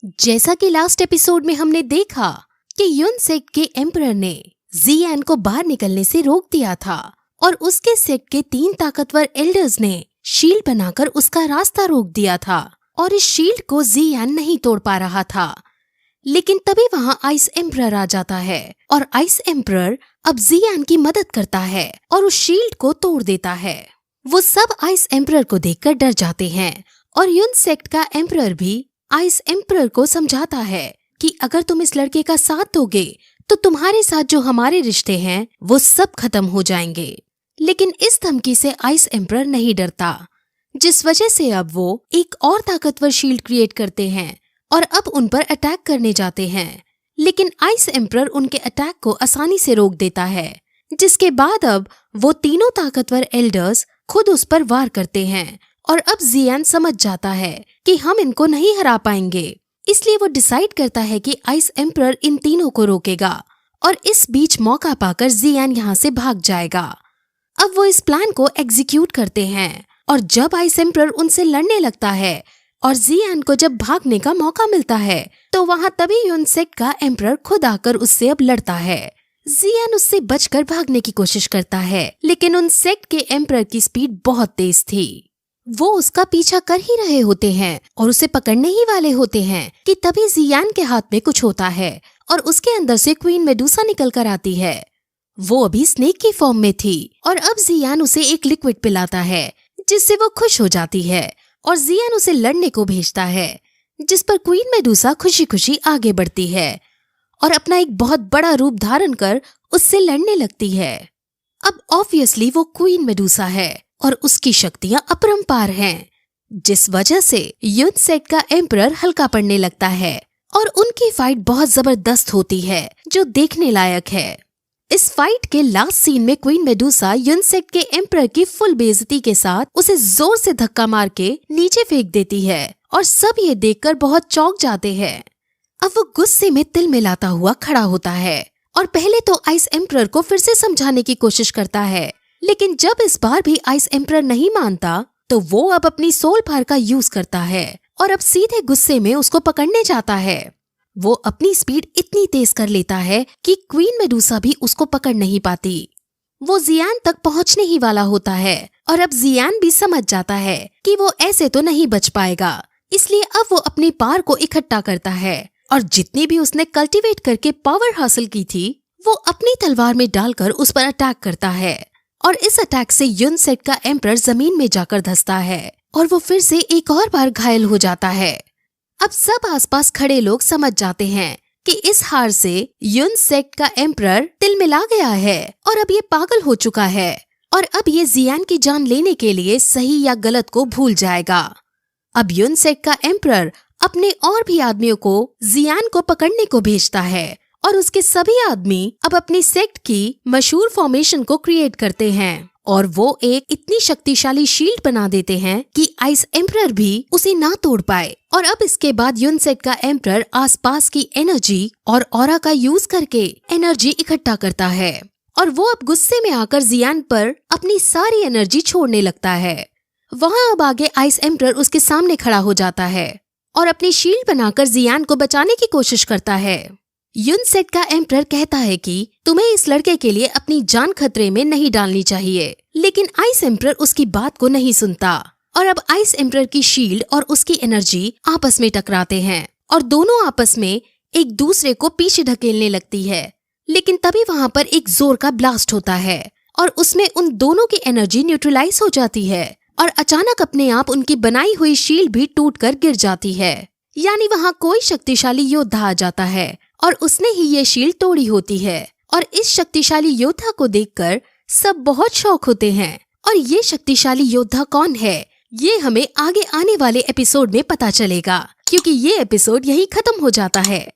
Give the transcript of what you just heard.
जैसा कि last episode में हमने देखा कि युन सेक्ट के एम्परर ने जियान को बाहर निकलने से रोक दिया था और उसके सेक्ट के 3 ताकतवर एल्डर्स ने शील्ड बनाकर उसका रास्ता रोक दिया था और इस शील्ड को जियान नहीं तोड़ पा रहा था। लेकिन तभी वहाँ आइस एम्परर आ जाता है और आइस एम्परर अब जियान की मदद करता है और उस शील्ड को तोड़ देता है। वो सब आइस एम्परर को देखकर डर जाते हैं और युन सेक्ट का एम्परर भी आइस एम्परर को समझाता है कि अगर तुम इस लड़के का साथ दोगे तो तुम्हारे साथ जो हमारे रिश्ते हैं वो सब खत्म हो जाएंगे। लेकिन इस धमकी से आइस एम्परर नहीं डरता, जिस वजह से अब वो एक और ताकतवर शील्ड क्रिएट करते हैं और अब उन पर अटैक करने जाते हैं। लेकिन आइस एम्परर उनके अटैक को आसानी से रोक देता है, जिसके बाद अब वो तीनों ताकतवर एल्डर्स खुद उस पर वार करते हैं और अब जियान समझ जाता है कि हम इनको नहीं हरा पाएंगे। इसलिए वो डिसाइड करता है कि आइस एम्परर इन तीनों को रोकेगा और इस बीच मौका पाकर जियान यहाँ से भाग जाएगा। अब वो इस प्लान को एग्जीक्यूट करते हैं और जब आइस एम्परर उनसे लड़ने लगता है और जियान को जब भागने का मौका मिलता है तो वहाँ तभी युन सेक्ट का एम्परर खुद आकर उससे अब लड़ता है। जियान उससे बचकर भागने की कोशिश करता है, लेकिन उन सेक्ट के एम्परर की स्पीड बहुत तेज थी। वो उसका पीछा कर ही रहे होते हैं और उसे पकड़ने ही वाले होते हैं कि तभी जियान के हाथ में कुछ होता है और उसके अंदर से क्वीन मेडुसा निकल कर आती है। वो अभी स्नेक की फॉर्म में थी और अब जियान उसे एक लिक्विड पिलाता है जिससे वो खुश हो जाती है और जियान उसे लड़ने को भेजता है, जिस पर क्वीन मेडुसा खुशी खुशी आगे बढ़ती है और अपना एक बहुत बड़ा रूप धारण कर उससे लड़ने लगती है। अब ऑब्वियसली वो क्वीन मेडुसा है और उसकी शक्तियां अपरंपार हैं, जिस वजह से युन सेक्ट का एम्परर हल्का पड़ने लगता है और उनकी फाइट बहुत जबरदस्त होती है जो देखने लायक है। इस फाइट के लास्ट सीन में क्वीन मेडुसा युन सेक्ट के एम्परर की फुल बेइज्जती के साथ उसे जोर से धक्का मार के नीचे फेंक देती है और सब ये देखकर बहुत चौंक जाते हैं। अब वो गुस्से में तिल मिलाता हुआ खड़ा होता है और पहले तो आइस एम्परर को फिर से समझाने की कोशिश करता है, लेकिन जब इस बार भी आइस एम्परर नहीं मानता तो वो अब अपनी सोल पावर का यूज करता है और अब सीधे गुस्से में उसको पकड़ने जाता है। वो अपनी स्पीड इतनी तेज कर लेता है कि क्वीन मेडुसा भी उसको पकड़ नहीं पाती। वो जियान तक पहुंचने ही वाला होता है और अब जियान भी समझ जाता है कि वो ऐसे तो नहीं बच पाएगा, इसलिए अब वो अपनी पावर को इकट्ठा करता है और जितनी भी उसने कल्टीवेट करके पावर हासिल की थी वो अपनी तलवार में डालकर उस पर अटैक करता है और इस अटैक से युन सेक्ट का एम्परर जमीन में जाकर धंसता है और वो फिर से एक और बार घायल हो जाता है। अब सब आसपास खड़े लोग समझ जाते हैं कि इस हार से युन सेक्ट का एम्परर तिलमिला गया है और अब ये पागल हो चुका है और अब ये जियान की जान लेने के लिए सही या गलत को भूल जाएगा। अब युन सेक्ट का एम्परर अपने और भी आदमियों को जियान को पकड़ने को भेजता है और उसके सभी आदमी अब अपनी सेक्ट की मशहूर फॉर्मेशन को क्रिएट करते हैं और वो एक इतनी शक्तिशाली शील्ड बना देते हैं कि आइस एम्परर भी उसे ना तोड़ पाए। और अब इसके बाद युन सेक्ट का एम्परर आसपास की एनर्जी और ऑरा का यूज करके एनर्जी इकट्ठा करता है और वो अब गुस्से में आकर जियान पर अपनी सारी एनर्जी छोड़ने लगता है। वहाँ अब आगे आइस एम्परर उसके सामने खड़ा हो जाता है और अपनी शील्ड बनाकर जियान को बचाने की कोशिश करता है। युन सेक्ट का एम्परर कहता है कि तुम्हें इस लड़के के लिए अपनी जान खतरे में नहीं डालनी चाहिए, लेकिन आइस एम्परर उसकी बात को नहीं सुनता और अब आइस एम्परर की शील्ड और उसकी एनर्जी आपस में टकराते हैं और दोनों आपस में एक दूसरे को पीछे ढकेलने लगती है। लेकिन तभी वहाँ पर एक जोर का ब्लास्ट होता है और उसमें उन दोनों की एनर्जी न्यूट्रलाइज हो जाती है और अचानक अपने आप उनकी बनाई हुई शील्ड भी टूटकर गिर जाती है। यानी वहाँ कोई शक्तिशाली योद्धा आ जाता है और उसने ही ये शील्ड तोड़ी होती है और इस शक्तिशाली योद्धा को देखकर सब बहुत शौक होते हैं। और ये शक्तिशाली योद्धा कौन है ये हमें आगे आने वाले एपिसोड में पता चलेगा, क्योंकि ये एपिसोड यही खत्म हो जाता है।